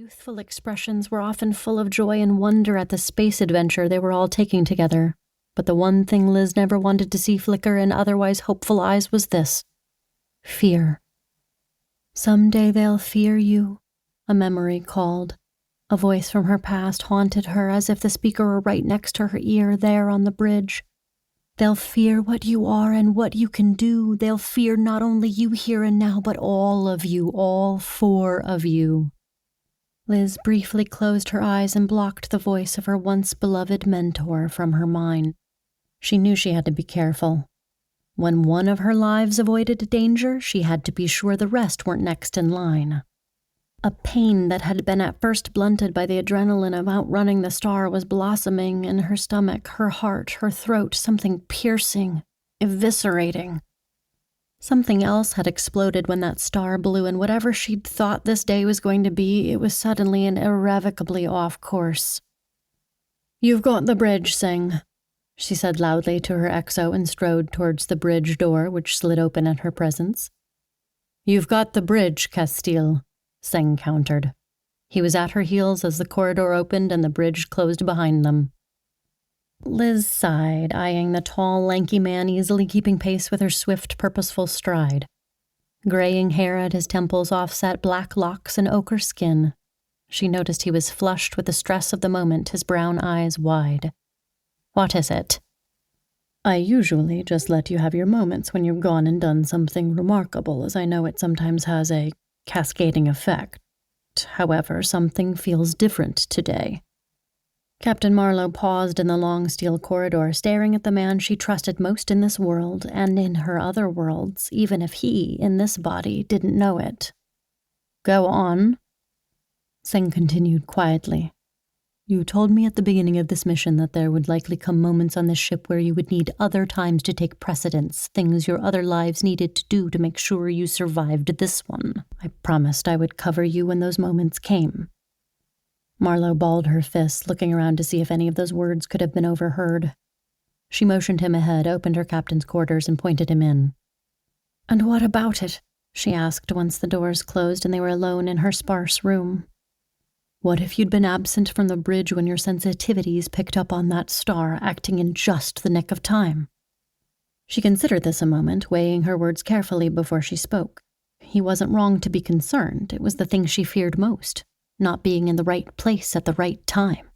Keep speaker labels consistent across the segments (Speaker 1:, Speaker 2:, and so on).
Speaker 1: youthful expressions were often full of joy and wonder at the space adventure they were all taking together, but the one thing Liz never wanted to see flicker in otherwise hopeful eyes was this: fear. "Someday they'll fear you," a memory called. A voice from her past haunted her as if the speaker were right next to her ear there on the bridge. "They'll fear what you are and what you can do. They'll fear not only you here and now, but all of you, all four of you." Liz briefly closed her eyes and blocked the voice of her once beloved mentor from her mind. She knew she had to be careful. When one of her lives avoided danger, she had to be sure the rest weren't next in line. A pain that had been at first blunted by the adrenaline of outrunning the star was blossoming in her stomach, her heart, her throat, something piercing, eviscerating. Something else had exploded when that star blew, and whatever she'd thought this day was going to be, it was suddenly and irrevocably off course. "You've got the bridge, Sing," she said loudly to her exo and strode towards the bridge door, which slid open at her presence. "You've got the bridge, Castile," Sing countered. He was at her heels as the corridor opened and the bridge closed behind them. Liz sighed, eyeing the tall, lanky man easily keeping pace with her swift, purposeful stride. Graying hair at his temples offset black locks and ochre skin. She noticed he was flushed with the stress of the moment, his brown eyes wide. "What is it?" "I usually just let you have your moments when you've gone and done something remarkable, as I know it sometimes has a cascading effect. However, something feels different today." Captain Marlowe paused in the long steel corridor, staring at the man she trusted most in this world and in her other worlds, even if he, in this body, didn't know it. "Go on," Singh continued quietly. "You told me at the beginning of this mission that there would likely come moments on this ship where you would need other times to take precedence, things your other lives needed to do to make sure you survived this one. I promised I would cover you when those moments came." Marlowe balled her fists, looking around to see if any of those words could have been overheard. She motioned him ahead, opened her captain's quarters, and pointed him in. "And what about it?" she asked once the doors closed and they were alone in her sparse room. "What if you'd been absent from the bridge when your sensitivities picked up on that star, acting in just the nick of time?" She considered this a moment, weighing her words carefully before she spoke. He wasn't wrong to be concerned. It was the thing she feared most, not being in the right place at the right time.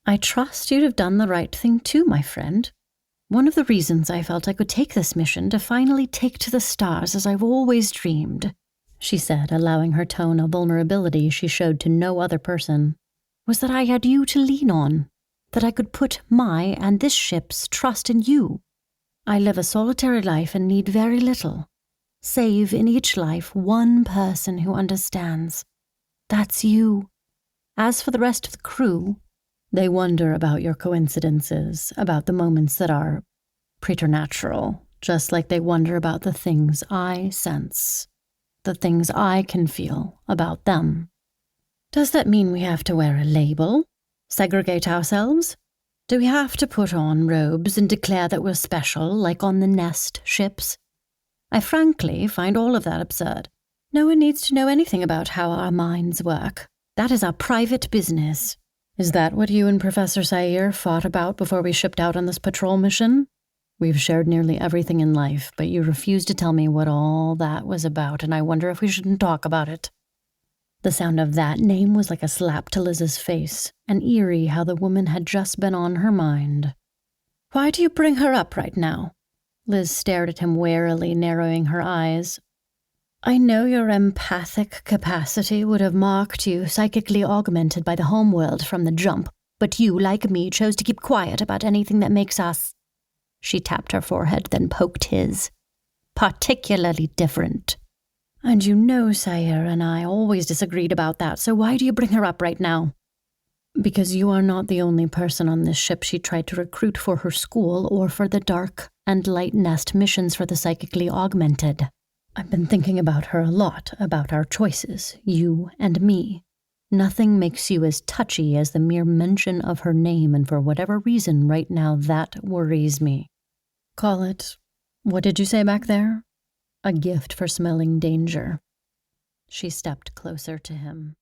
Speaker 1: "I trust you'd have done the right thing too, my friend. One of the reasons I felt I could take this mission to finally take to the stars as I've always dreamed," she said, allowing her tone a vulnerability she showed to no other person, "was that I had you to lean on, that I could put my and this ship's trust in you. I live a solitary life and need very little, save in each life one person who understands. That's you. As for the rest of the crew, they wonder about your coincidences, about the moments that are preternatural, just like they wonder about the things I sense, the things I can feel about them." "Does that mean we have to wear a label? Segregate ourselves? Do we have to put on robes and declare that we're special, like on the Nest ships? I frankly find all of that absurd. No one needs to know anything about how our minds work. That is our private business." "Is that what you and Professor Sayer fought about before we shipped out on this patrol mission? We've shared nearly everything in life, but you refused to tell me what all that was about, and I wonder if we shouldn't talk about it." The sound of that name was like a slap to Liz's face, and eerie how the woman had just been on her mind. "Why do you bring her up right now?" Liz stared at him warily, narrowing her eyes. "I know your empathic capacity would have marked you psychically augmented by the homeworld from the jump, but you, like me, chose to keep quiet about anything that makes us—" she tapped her forehead, then poked his— "particularly different. And you know Sayer and I always disagreed about that, so why do you bring her up right now?" "Because you are not the only person on this ship she tried to recruit for her school or for the Dark and Light Nest missions for the Psychically Augmented. I've been thinking about her a lot, about our choices, you and me. Nothing makes you as touchy as the mere mention of her name, and for whatever reason right now that worries me. Call it, what did you say back there? A gift for smelling danger." She stepped closer to him.